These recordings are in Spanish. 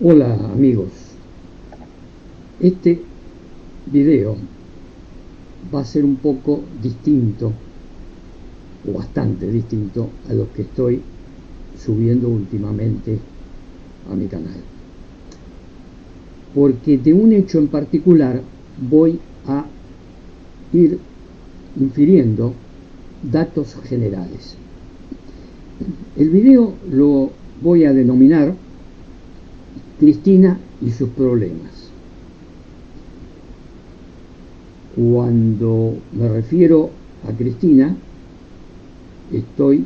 Hola amigos, este video va a ser un poco distinto o bastante distinto a los que estoy subiendo últimamente a mi canal, porque de un hecho en particular voy a ir infiriendo datos generales. El video lo voy a denominar Cristina y sus problemas. Cuando me refiero a Cristina, estoy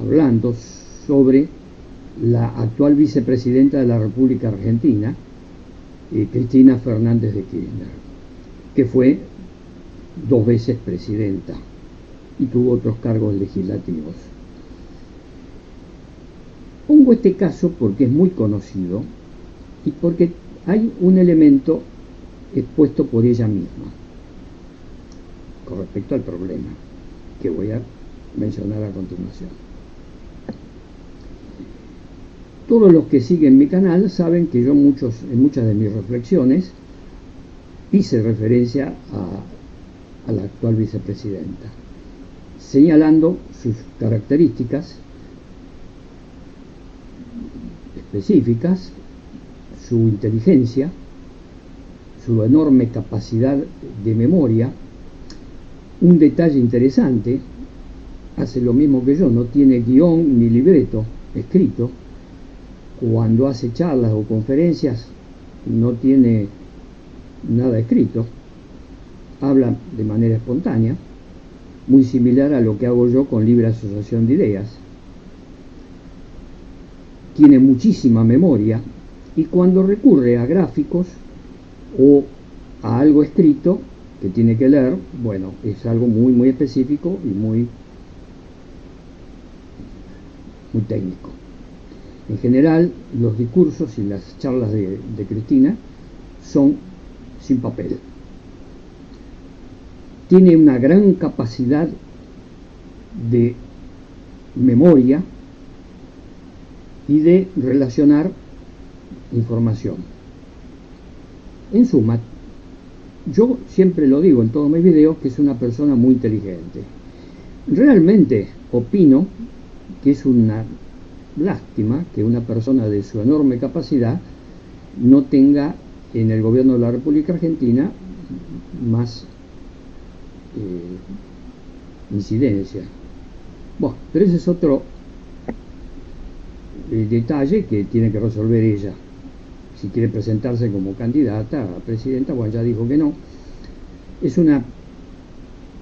hablando sobre la actual vicepresidenta de la República Argentina, Cristina Fernández de Kirchner, que fue 2 veces presidenta y tuvo otros cargos legislativos. Pongo este caso porque es muy conocido y porque hay un elemento expuesto por ella misma con respecto al problema que voy a mencionar a continuación. Todos los que siguen mi canal saben que yo en muchas de mis reflexiones hice referencia a la actual vicepresidenta, señalando sus características específicas, su inteligencia, su enorme capacidad de memoria. Un detalle interesante, hace lo mismo que yo, no tiene guión ni libreto escrito. Cuando hace charlas o conferencias no tiene nada escrito, habla de manera espontánea, muy similar a lo que hago yo con libre asociación de ideas. Tiene muchísima memoria y cuando recurre a gráficos o a algo escrito que tiene que leer, bueno, es algo muy específico y muy técnico. En general, los discursos y las charlas de Cristina son sin papel. Tiene una gran capacidad de memoria y de relacionar información. En suma, yo siempre lo digo en todos mis videos que es una persona muy inteligente. Realmente opino que es una lástima que una persona de su enorme capacidad no tenga en el gobierno de la República Argentina más incidencia. Bueno, pero ese es otro detalle que tiene que resolver ella. Si quiere presentarse como candidata a presidenta, bueno, ya dijo que no. Es una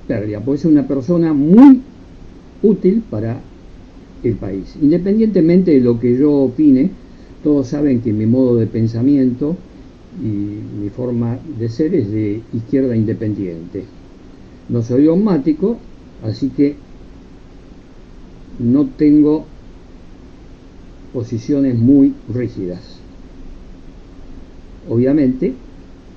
pérdida, porque es una persona muy útil para el país. Independientemente de lo que yo opine, todos saben que mi modo de pensamiento y mi forma de ser es de izquierda independiente. No soy dogmático, así que no tengo posiciones muy rígidas. Obviamente,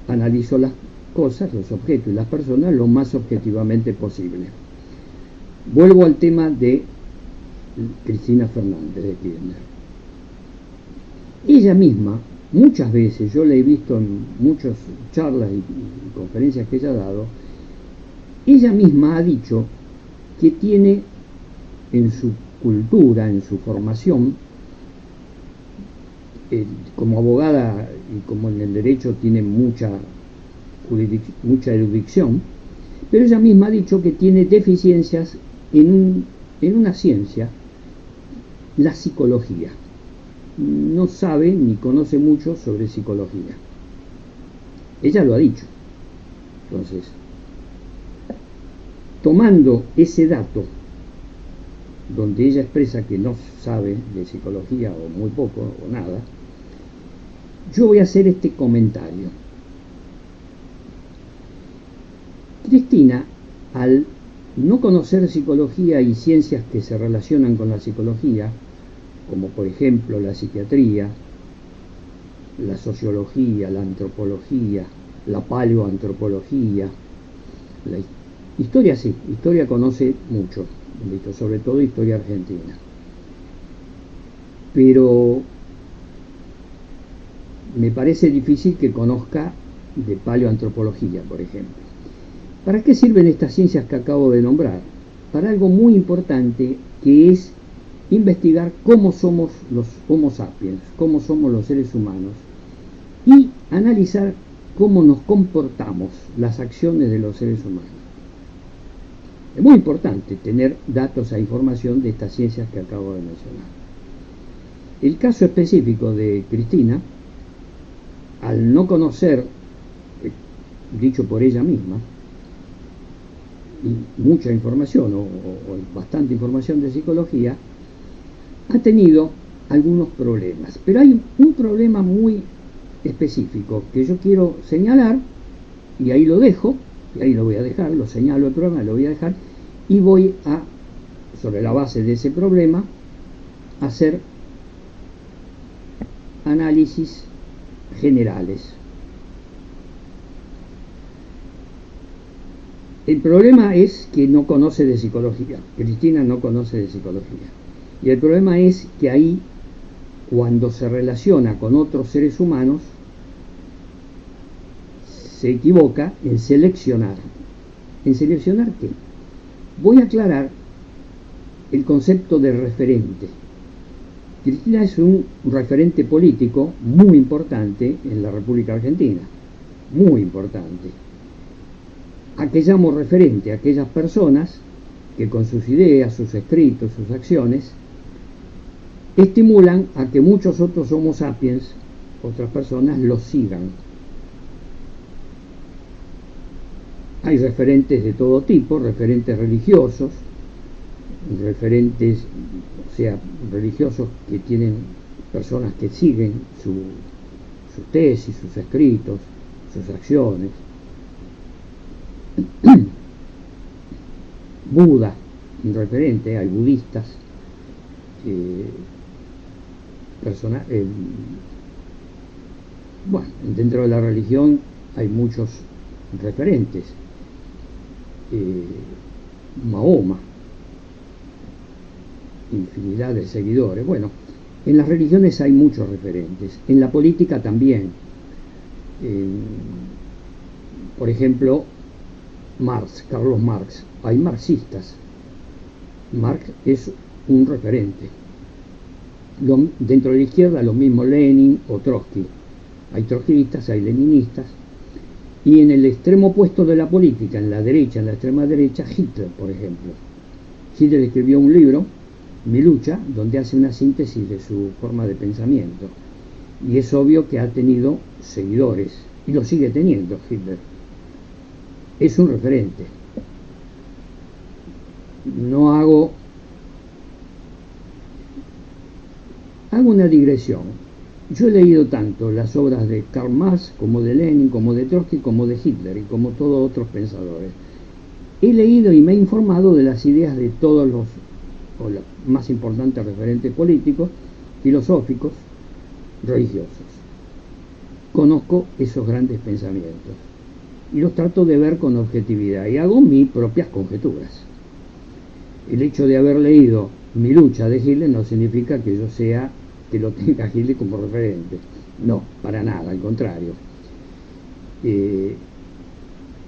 analizo las cosas, los objetos y las personas lo más objetivamente posible. Vuelvo al tema de Cristina Fernández de Kirchner. Ella misma, muchas veces, yo la he visto en muchas charlas y conferencias que ella ha dado, ella misma ha dicho que tiene en su cultura, en su formación, como abogada y como en el derecho tiene mucha erudición, pero ella misma ha dicho que tiene deficiencias en una ciencia, la psicología. No sabe ni conoce mucho sobre psicología. Ella lo ha dicho. Entonces, tomando ese dato, donde ella expresa que no sabe de psicología o muy poco o nada, yo voy a hacer este comentario. Cristina, al no conocer psicología y ciencias que se relacionan con la psicología, como por ejemplo la psiquiatría, la sociología, la antropología, la paleoantropología, la historia sí, historia conoce mucho, sobre todo historia argentina. Pero me parece difícil que conozca de paleoantropología, por ejemplo. ¿Para qué sirven estas ciencias que acabo de nombrar? Para algo muy importante, que es investigar cómo somos los Homo sapiens, cómo somos los seres humanos, y analizar cómo nos comportamos, las acciones de los seres humanos. Es muy importante tener datos e información de estas ciencias que acabo de mencionar. El caso específico de Cristina, al no conocer, dicho por ella misma, mucha información o bastante información de psicología, ha tenido algunos problemas. Pero hay un problema muy específico que yo quiero señalar, y ahí lo dejo, y ahí lo voy a dejar, lo señalo el problema, lo voy a dejar, y voy a, sobre la base de ese problema, hacer análisis generales. El problema es que no conoce de psicología. Cristina no conoce de psicología. Y el problema es que ahí, cuando se relaciona con otros seres humanos, se equivoca en seleccionar. ¿En seleccionar qué? Voy a aclarar el concepto de referente. Cristina es un referente político muy importante en la República Argentina. Muy importante. ¿A qué llamo referente? A aquellas personas que con sus ideas, sus escritos, sus acciones, estimulan a que muchos otros Homo sapiens, otras personas, los sigan. Hay referentes de todo tipo, referentes religiosos, referentes, o sea, religiosos que tienen personas que siguen sus tesis, sus escritos, sus acciones. Buda, un referente, hay budistas, bueno, dentro de la religión hay muchos referentes. Mahoma, infinidad de seguidores. Bueno, en las religiones hay muchos referentes, en la política también. Por ejemplo, Carlos Marx, hay marxistas. Marx es un referente. Dentro de la izquierda lo mismo Lenin o Trotsky. Hay trotskistas, hay leninistas. Y en el extremo opuesto de la política, en la derecha, en la extrema derecha, Hitler, por ejemplo. Hitler escribió un libro, Mi lucha, donde hace una síntesis de su forma de pensamiento. Y es obvio que ha tenido seguidores, y lo sigue teniendo Hitler. Es un referente. Hago una digresión. Yo he leído tanto las obras de Karl Marx como de Lenin, como de Trotsky, como de Hitler y como todos otros pensadores. He leído y me he informado de las ideas de todos los más importantes referentes políticos, filosóficos, religiosos. Conozco esos grandes pensamientos y los trato de ver con objetividad y hago mis propias conjeturas. El hecho de haber leído Mi lucha de Hitler no significa que yo sea, que lo tenga Hitler como referente. No, para nada, al contrario.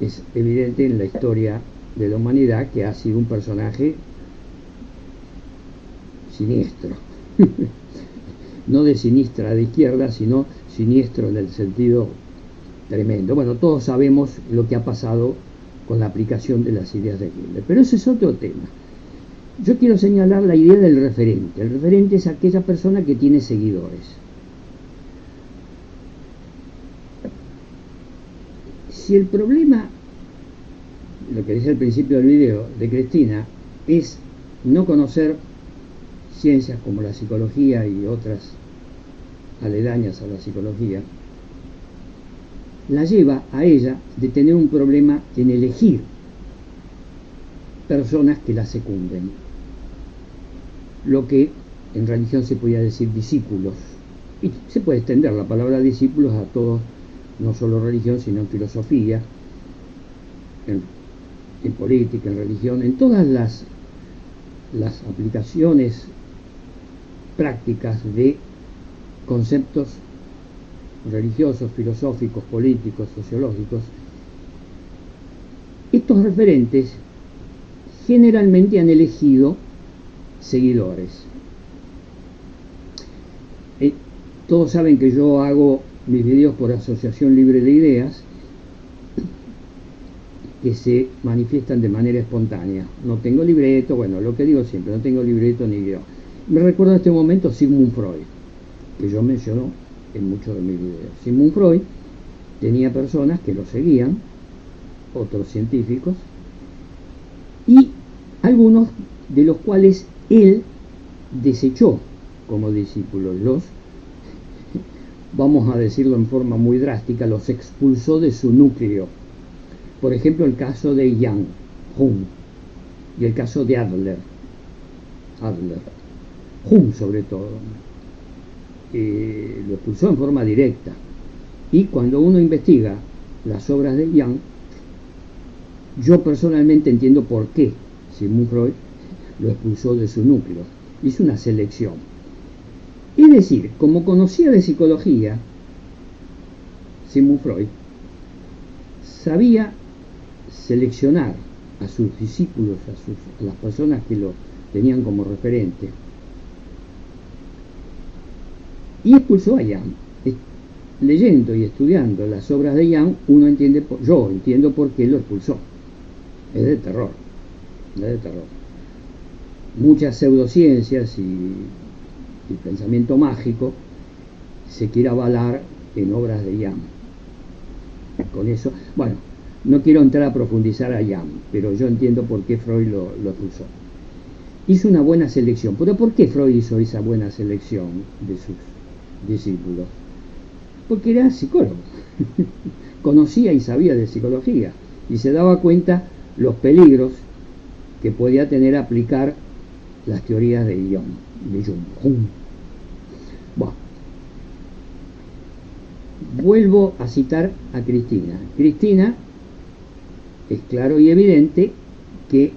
Es evidente en la historia de la humanidad que ha sido un personaje siniestro. No de sinistra de izquierda, sino siniestro en el sentido tremendo. Bueno, todos sabemos lo que ha pasado con la aplicación de las ideas de Hitler, pero ese es otro tema. Yo quiero señalar la idea del referente. El referente es aquella persona que tiene seguidores. Si el problema, lo que decía al principio del video de Cristina, es no conocer ciencias como la psicología y otras aledañas a la psicología, la lleva a ella de tener un problema en elegir personas que la secunden. Lo que en religión se podría decir discípulos. Y se puede extender la palabra discípulos a todos, no solo religión, sino en filosofía, en política, en religión, en todas las aplicaciones prácticas de conceptos religiosos, filosóficos, políticos, sociológicos, estos referentes generalmente han elegido seguidores. Todos saben que yo hago mis videos por asociación libre de ideas, que se manifiestan de manera espontánea. No tengo libreto, bueno, lo que digo siempre, no tengo libreto ni guión. Me recuerdo en este momento Sigmund Freud, que yo menciono en muchos de mis videos. Sigmund Freud tenía personas que lo seguían, otros científicos, y algunos de los cuales él desechó como discípulos, los, vamos a decirlo en forma muy drástica, los expulsó de su núcleo. Por ejemplo, el caso de Jung y el caso de Adler. Jung, sobre todo, lo expulsó en forma directa. Y cuando uno investiga las obras de Jung, yo personalmente entiendo por qué Sigmund Freud lo expulsó de su núcleo. Hizo una selección. Es decir, como conocía de psicología, Sigmund Freud sabía seleccionar a sus discípulos, a las personas que lo tenían como referente, y expulsó a Jung. Leyendo y estudiando las obras de Jung, yo entiendo por qué lo expulsó. Es de terror, es de terror. Muchas pseudociencias y pensamiento mágico se quiere avalar en obras de Jung. Con eso, bueno, no quiero entrar a profundizar a Jung, pero yo entiendo por qué Freud lo expulsó. Hizo una buena selección. ¿Pero por qué Freud hizo esa buena selección de sus discípulos? Porque era psicólogo. Conocía y sabía de psicología y se daba cuenta los peligros que podía tener aplicar las teorías de Jung. Bueno, vuelvo a citar a Cristina. Cristina es claro y evidente que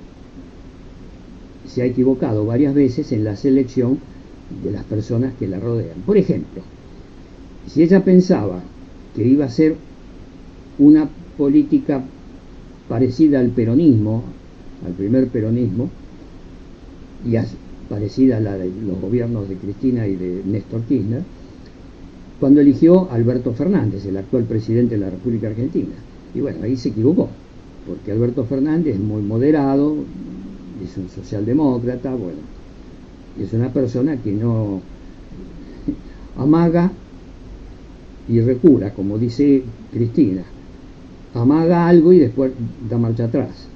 se ha equivocado varias veces en la selección de las personas que la rodean. Por ejemplo, si ella pensaba que iba a ser una política parecida al peronismo, al primer peronismo, y parecida a la de los gobiernos de Cristina y de Néstor Kirchner, cuando eligió a Alberto Fernández, el actual presidente de la República Argentina. Y bueno, ahí se equivocó, porque Alberto Fernández es muy moderado, es un socialdemócrata, bueno, es una persona que no amaga y recula, como dice Cristina, amaga algo y después da marcha atrás,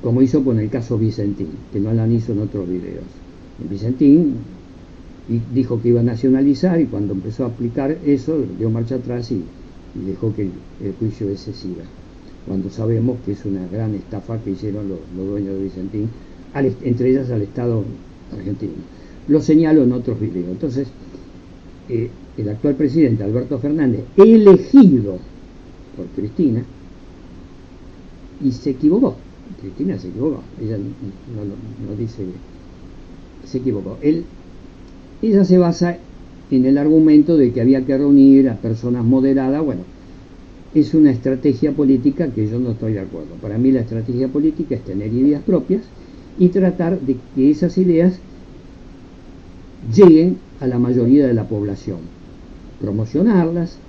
como hizo con el caso Vicentín, que no la hizo en otros videos. En Vicentín dijo que iba a nacionalizar y cuando empezó a aplicar eso dio marcha atrás y dejó que el juicio ese siga, cuando sabemos que es una gran estafa que hicieron los dueños de Vicentín, entre ellas al Estado argentino. Lo señalo en otros videos. Entonces, el actual presidente Alberto Fernández, elegido por Cristina, y se equivocó. Cristina se equivocó, ella no dice que se equivocó. Ella se basa en el argumento de que había que reunir a personas moderadas. Bueno, es una estrategia política que yo no estoy de acuerdo. Para mí la estrategia política es tener ideas propias y tratar de que esas ideas lleguen a la mayoría de la población, promocionarlas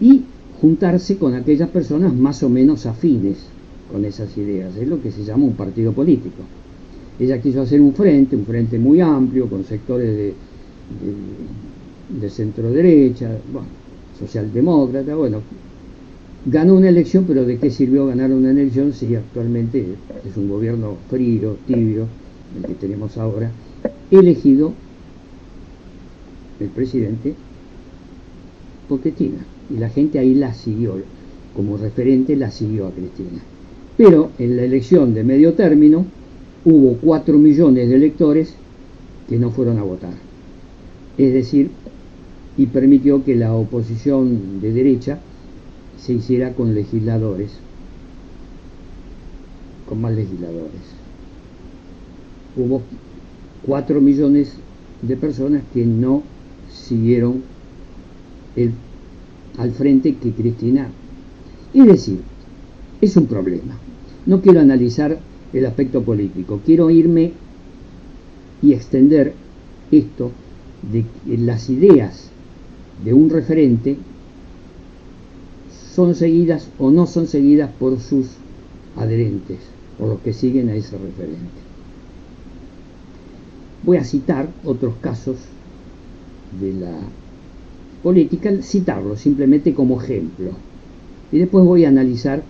y juntarse con aquellas personas más o menos afines con esas ideas. Es lo que se llama un partido político. Ella quiso hacer un frente muy amplio, con sectores de centro derecha, bueno, socialdemócrata. Bueno, ganó una elección, pero ¿de qué sirvió ganar una elección si actualmente es un gobierno frío, tibio, el que tenemos ahora, elegido el presidente por Cristina? Y la gente ahí la siguió, como referente la siguió a Cristina. Pero en la elección de medio término hubo 4 millones de electores que no fueron a votar. Es decir, y permitió que la oposición de derecha se hiciera con legisladores, con más legisladores. Hubo 4 millones de personas que no siguieron el al frente que Cristina. Es decir, es un problema. No quiero analizar el aspecto político, quiero irme y extender esto de que las ideas de un referente son seguidas o no son seguidas por sus adherentes, por los que siguen a ese referente. Voy a citar otros casos de la política, citarlos simplemente como ejemplo. Y después voy a analizar,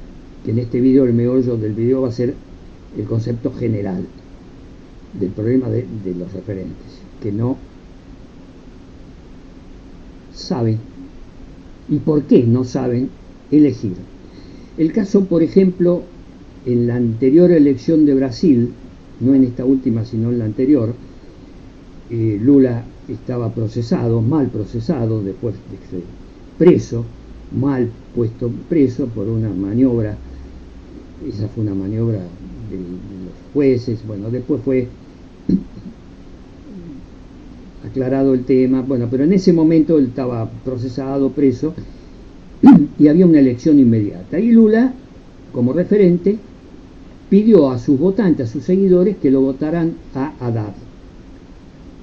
que en este video, el meollo del video va a ser el concepto general del problema de los referentes, que no saben, y por qué no saben elegir. El caso, por ejemplo, en la anterior elección de Brasil, no en esta última, sino en la anterior, Lula estaba procesado, mal procesado, después de preso, mal puesto preso por una maniobra. Esa fue una maniobra de los jueces. Bueno, después fue aclarado el tema, bueno, pero en ese momento él estaba procesado, preso, y había una elección inmediata. Y Lula, como referente, pidió a sus votantes, a sus seguidores, que lo votaran a Haddad.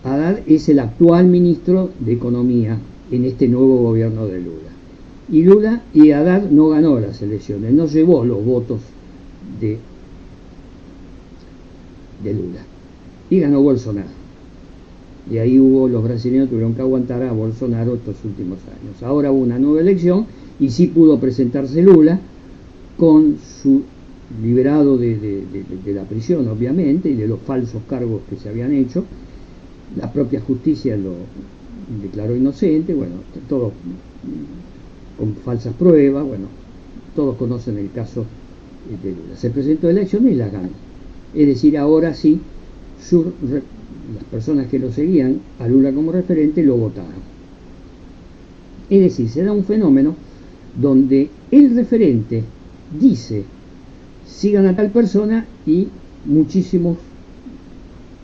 Haddad es el actual ministro de Economía en este nuevo gobierno de Lula. Y Haddad no ganó las elecciones, no llevó los votos de Lula. Y ganó Bolsonaro. Y ahí los brasileños tuvieron que aguantar a Bolsonaro estos últimos años. Ahora hubo una nueva elección y sí pudo presentarse Lula con su liberado de la prisión, obviamente, y de los falsos cargos que se habían hecho. La propia justicia lo declaró inocente, bueno, todo con falsas pruebas, bueno, todos conocen el caso de Lula. Se presentó a elecciones y las ganó. Es decir, ahora sí, las personas que lo seguían a Lula como referente lo votaron. Es decir, se da un fenómeno donde el referente dice sigan a tal persona y muchísimos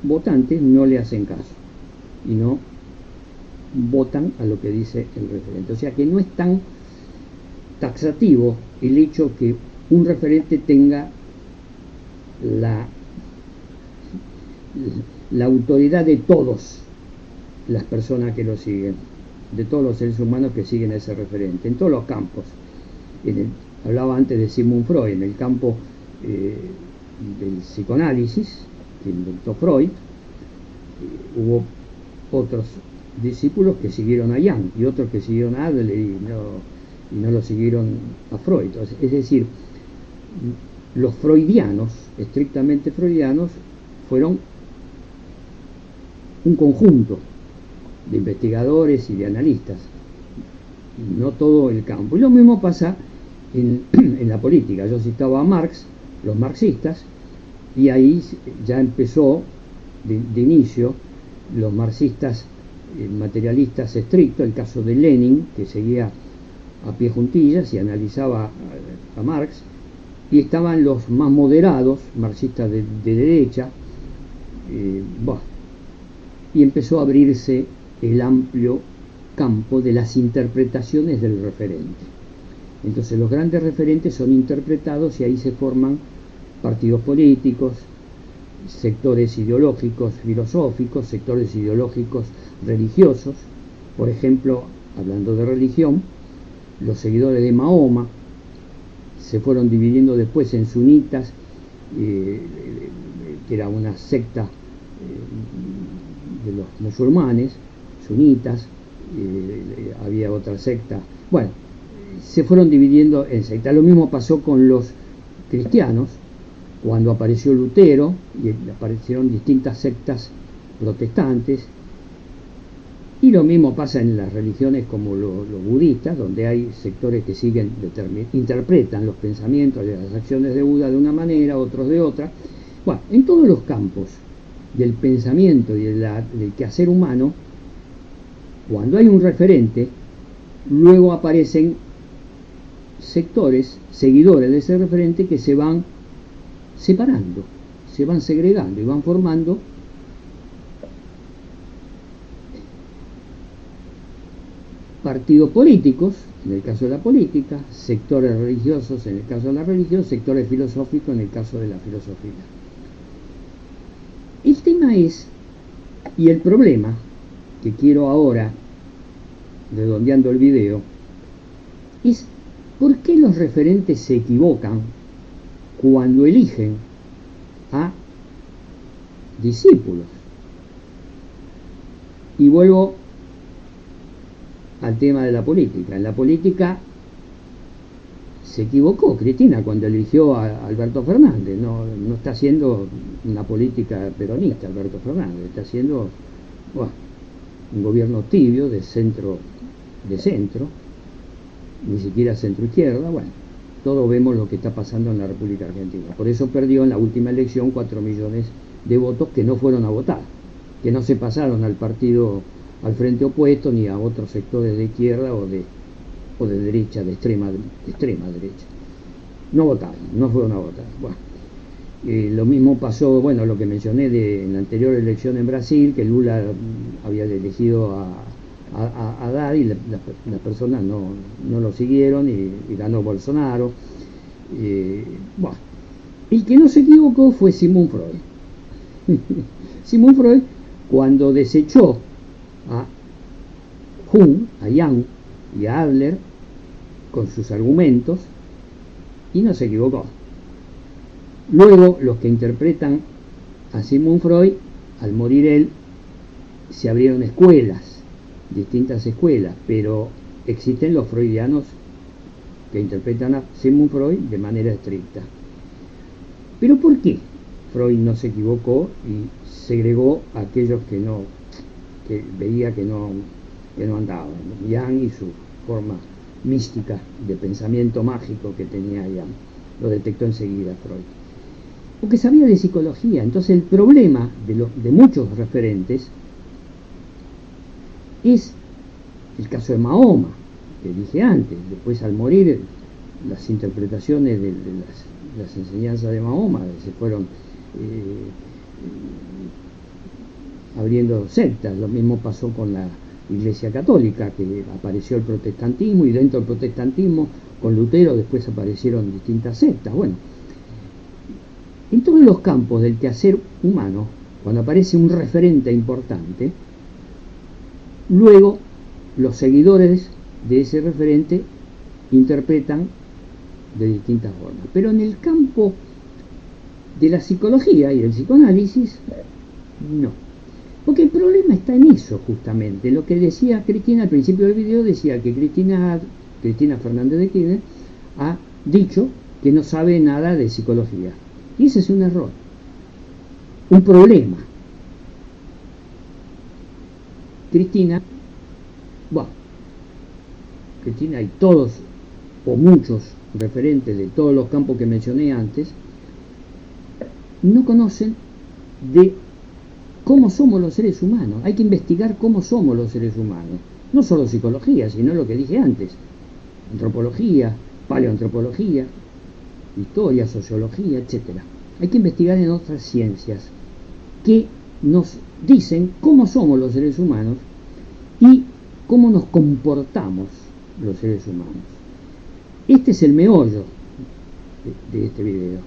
votantes no le hacen caso y no votan a lo que dice el referente. O sea que no es tan taxativo el hecho que un referente tenga la autoridad de todas las personas que lo siguen, de todos los seres humanos que siguen a ese referente, en todos los campos. Hablaba antes de Sigmund Freud, en el campo del psicoanálisis, que inventó Freud, hubo otros discípulos que siguieron a Jung y otros que siguieron a Adler y no lo siguieron a Freud. Entonces, es decir, los freudianos, estrictamente freudianos, fueron un conjunto de investigadores y de analistas, no todo el campo. Y lo mismo pasa en la política. Yo citaba a Marx, los marxistas, y ahí ya empezó de inicio los marxistas materialistas estrictos, el caso de Lenin, que seguía a pie juntillas y analizaba a Marx, y estaban los más moderados, marxistas de derecha, y empezó a abrirse el amplio campo de las interpretaciones del referente. Entonces los grandes referentes son interpretados y ahí se forman partidos políticos, sectores ideológicos filosóficos, sectores ideológicos religiosos. Por ejemplo, hablando de religión, los seguidores de Mahoma se fueron dividiendo después en sunitas, que era una secta de los musulmanes, sunitas, había otra secta, bueno, se fueron dividiendo en sectas. Lo mismo pasó con los cristianos, cuando apareció Lutero y aparecieron distintas sectas protestantes, y lo mismo pasa en las religiones como los budistas, donde hay sectores que siguen, interpretan los pensamientos y las acciones de Buda de una manera, otros de otra. Bueno, en todos los campos del pensamiento y del quehacer humano, cuando hay un referente, luego aparecen sectores, seguidores de ese referente, que se van separando, se van segregando y van formando partidos políticos, en el caso de la política, sectores religiosos, en el caso de la religión, sectores filosóficos, en el caso de la filosofía. El tema es, y el problema, que quiero ahora, redondeando el video, es por qué los referentes se equivocan cuando eligen a discípulos. Y vuelvo al tema de la política. En la política se equivocó Cristina cuando eligió a Alberto Fernández. No está haciendo una política peronista Alberto Fernández, está haciendo un gobierno tibio de centro, ni siquiera centro izquierda. Bueno, todos vemos lo que está pasando en la República Argentina. Por eso perdió en la última elección 4 millones de votos que no fueron a votar, que no se pasaron al partido, al frente opuesto, ni a otros sectores de izquierda o de derecha, de extrema derecha. No votaron, no fueron a votar. Bueno, lo mismo pasó, bueno, lo que mencioné en la anterior elección en Brasil, que Lula había elegido a Haddad y las personas no lo siguieron y ganó Bolsonaro. Bueno, el que no se equivocó fue Sigmund Freud. Sigmund Freud, cuando desechó a Jung, a Jung y a Adler con sus argumentos, y no se equivocó. Luego, los que interpretan a Sigmund Freud, al morir él, se abrieron escuelas, distintas escuelas, pero existen los freudianos que interpretan a Sigmund Freud de manera estricta. ¿Pero por qué Freud no se equivocó y segregó a aquellos que veía que no andaban? Jung y su forma mística de pensamiento mágico que tenía Jung, lo detectó enseguida Freud, porque sabía de psicología. Entonces el problema de muchos referentes es el caso de Mahoma, que dije antes. Después, al morir, las interpretaciones de las enseñanzas de Mahoma se fueron abriendo sectas. Lo mismo pasó con la Iglesia Católica, que apareció el protestantismo, y dentro del protestantismo, con Lutero, después aparecieron distintas sectas. Bueno, en todos los campos del quehacer humano, cuando aparece un referente importante, luego los seguidores de ese referente interpretan de distintas formas. Pero en el campo de la psicología y del psicoanálisis, no. Porque el problema está en eso, justamente. Lo que decía Cristina al principio del video, decía que Cristina Fernández de Kirchner ha dicho que no sabe nada de psicología. Y ese es un error, un problema. Cristina y todos o muchos referentes de todos los campos que mencioné antes no conocen de cómo somos los seres humanos. Hay que investigar cómo somos los seres humanos, no solo psicología, sino lo que dije antes: antropología, paleoantropología, historia, sociología, etc. Hay que investigar en otras ciencias que nos dicen cómo somos los seres humanos y cómo nos comportamos los seres humanos. Este es el meollo de este video.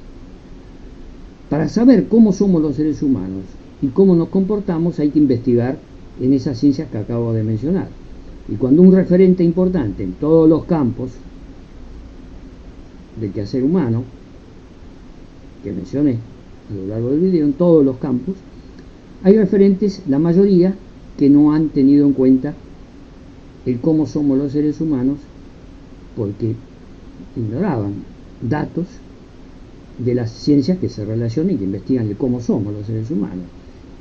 Para saber cómo somos los seres humanos y cómo nos comportamos, hay que investigar en esas ciencias que acabo de mencionar. Y cuando un referente importante en todos los campos del quehacer humano, que mencioné a lo largo del video, en todos los campos, hay referentes, la mayoría, que no han tenido en cuenta el cómo somos los seres humanos, porque ignoraban datos de las ciencias que se relacionan y que investigan de cómo somos los seres humanos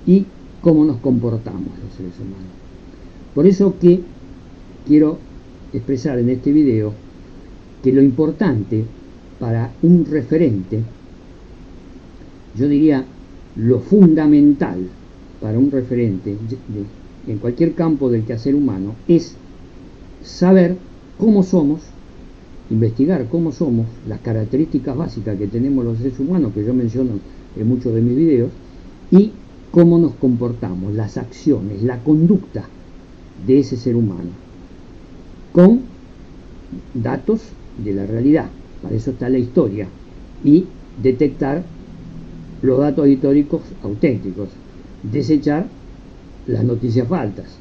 y cómo nos comportamos los seres humanos. Por eso que quiero expresar en este video que lo importante para un referente, yo diría lo fundamental para un referente en cualquier campo del quehacer humano, es saber cómo somos, investigar cómo somos, las características básicas que tenemos los seres humanos, que yo menciono en muchos de mis videos, y cómo nos comportamos, las acciones, la conducta de ese ser humano. con datos de la realidad. Para eso está la historia, y detectar los datos históricos auténticos, desechar las noticias falsas,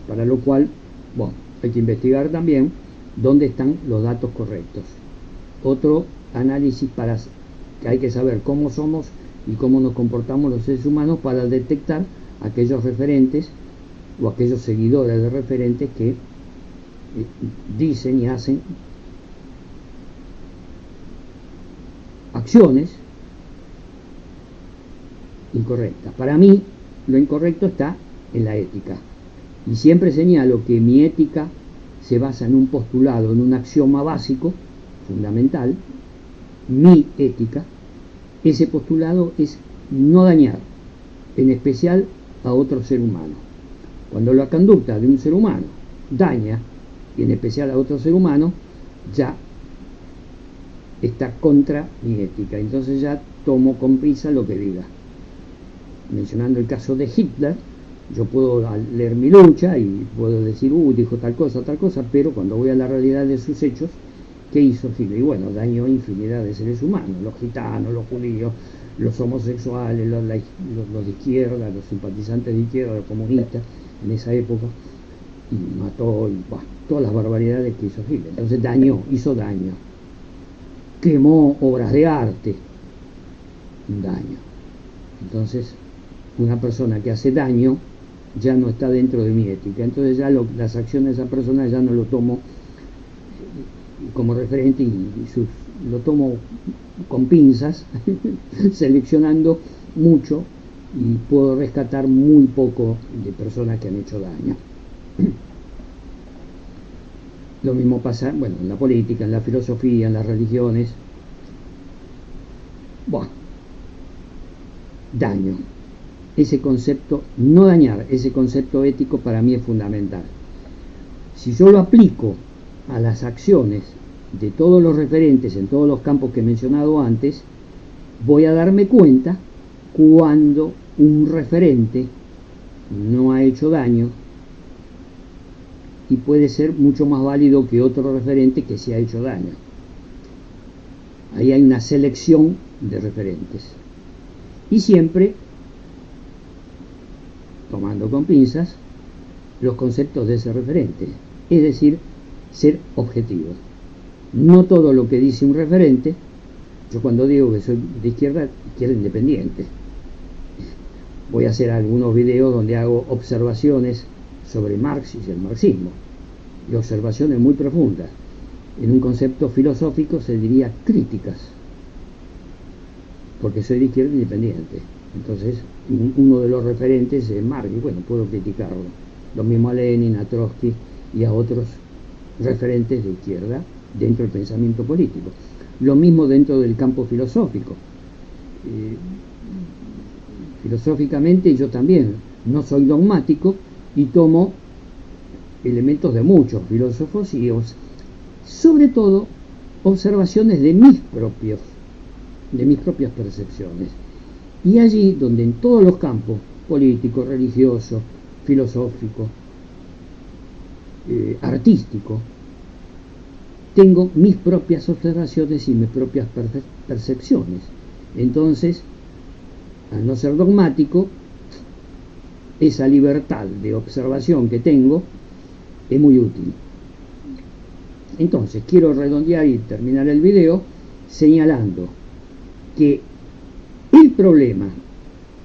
para lo cual, bueno, hay que investigar también dónde están los datos correctos. Otro análisis para que hay que saber cómo somos y cómo nos comportamos los seres humanos para detectar aquellos referentes o aquellos seguidores de referentes que dicen y hacen acciones incorrectas. Para mí, lo incorrecto está en la ética. Y siempre señalo que mi ética se basa en un postulado, en un axioma básico, fundamental. Mi ética, ese postulado es no dañar, en especial a otro ser humano. Cuando la conducta de un ser humano daña, y en especial a otro ser humano, ya está contra mi ética. Entonces ya tomo con prisa lo que diga. Mencionando el caso de Hitler, yo puedo leer Mi Lucha y puedo decir, dijo tal cosa, pero cuando voy a la realidad de sus hechos, ¿qué hizo Hitler? Y bueno, dañó infinidad de seres humanos, los gitanos, los judíos, los homosexuales, los de izquierda, los simpatizantes de izquierda, los comunistas en esa época, y mató, todas las barbaridades que hizo Hitler. Entonces hizo daño, quemó obras de arte, daño. Entonces, una persona que hace daño ya no está dentro de mi ética. Entonces ya las acciones de esa persona ya no lo tomo como referente lo tomo con pinzas, seleccionando mucho, y puedo rescatar muy poco de personas que han hecho daño. Lo mismo pasa, bueno, en la política, en la filosofía, en las religiones. Daño. Ese concepto, no dañar, ese concepto ético para mí es fundamental. Si yo lo aplico a las acciones de todos los referentes en todos los campos que he mencionado antes, voy a darme cuenta cuando un referente no ha hecho daño y puede ser mucho más válido que otro referente que se ha hecho daño. Ahí hay una selección de referentes. Y siempre tomando con pinzas los conceptos de ese referente, es decir, ser objetivo. No todo lo que dice un referente, yo cuando digo que soy de izquierda independiente, voy a hacer algunos videos donde hago observaciones sobre Marx y el marxismo, y observaciones muy profundas. En un concepto filosófico se diría críticas, porque soy de izquierda independiente. Entonces, uno de los referentes es Marx, y bueno, puedo criticarlo. Lo mismo a Lenin, a Trotsky y a otros referentes de izquierda dentro del pensamiento político. Lo mismo dentro del campo filosófico. Filosóficamente yo también no soy dogmático y tomo elementos de muchos filósofos y sobre todo observaciones de mis propias percepciones. Y allí donde en todos los campos, político, religioso, filosófico, artístico, tengo mis propias observaciones y mis propias percepciones. Entonces, al no ser dogmático, esa libertad de observación que tengo es muy útil. Entonces, quiero redondear y terminar el video señalando que el problema,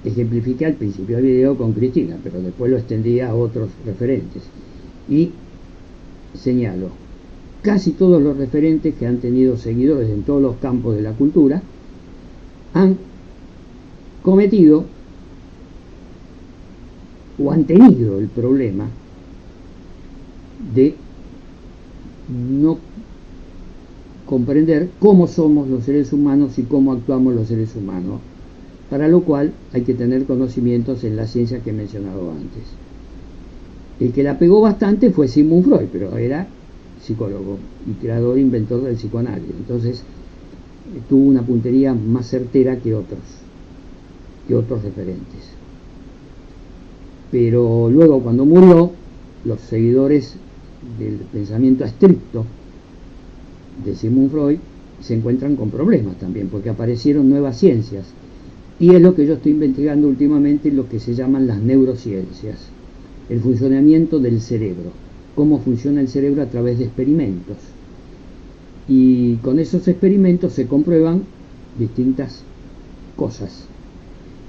ejemplifiqué al principio del video con Cristina, pero después lo extendí a otros referentes, y señalo, casi todos los referentes que han tenido seguidores en todos los campos de la cultura han cometido o han tenido el problema de no comprender cómo somos los seres humanos y cómo actuamos los seres humanos, para lo cual hay que tener conocimientos en la ciencia que he mencionado antes. El que la pegó bastante fue Sigmund Freud, pero era psicólogo y creador e inventor del psicoanálisis. Entonces tuvo una puntería más certera que otros referentes. Pero luego, cuando murió, los seguidores del pensamiento estricto de Sigmund Freud se encuentran con problemas también, porque aparecieron nuevas ciencias, y es lo que yo estoy investigando últimamente, lo que se llaman las neurociencias, el funcionamiento del cerebro, cómo funciona el cerebro a través de experimentos, y con esos experimentos se comprueban distintas cosas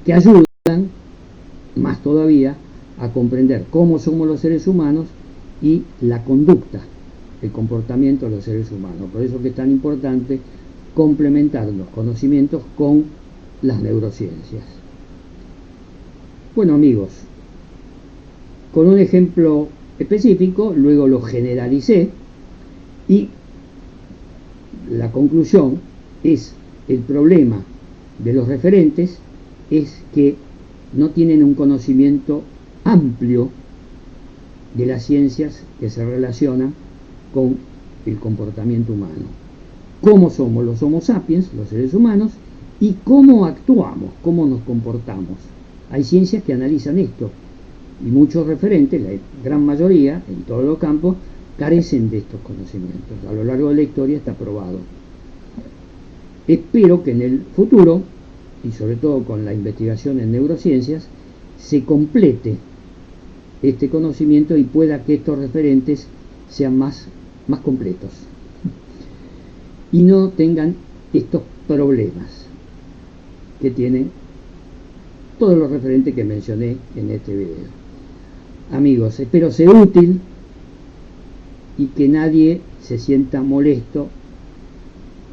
que ayudan más todavía a comprender cómo somos los seres humanos y la conducta, el comportamiento de los seres humanos. Por eso que es tan importante complementar los conocimientos con las neurociencias. Bueno, amigos, con un ejemplo específico, luego lo generalicé, y la conclusión es: el problema de los referentes es que no tienen un conocimiento amplio de las ciencias que se relacionan con el comportamiento humano, cómo somos los Homo sapiens, los seres humanos, y cómo actuamos, cómo nos comportamos. Hay ciencias que analizan esto, y muchos referentes, la gran mayoría, en todos los campos, carecen de estos conocimientos. A lo largo de la historia está probado. Espero que en el futuro, y sobre todo con la investigación en neurociencias, se complete este conocimiento y pueda que estos referentes sean más completos y no tengan estos problemas que tienen todos los referentes que mencioné en este video. Amigos, espero ser útil y que nadie se sienta molesto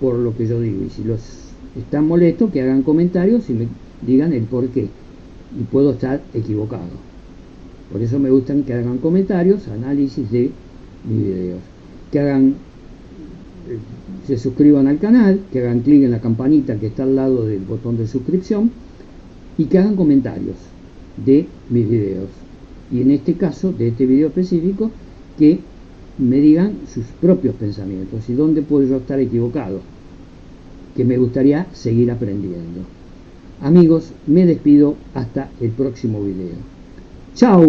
por lo que yo digo, y si los están molestos, que hagan comentarios y me digan el por qué, y puedo estar equivocado. Por eso me gustan que hagan comentarios, análisis de mis videos, que hagan, se suscriban al canal, que hagan clic en la campanita que está al lado del botón de suscripción, y que hagan comentarios de mis videos, y en este caso, de este video específico, que me digan sus propios pensamientos y dónde puedo yo estar equivocado, que me gustaría seguir aprendiendo. Amigos, me despido hasta el próximo video. ¡Chao!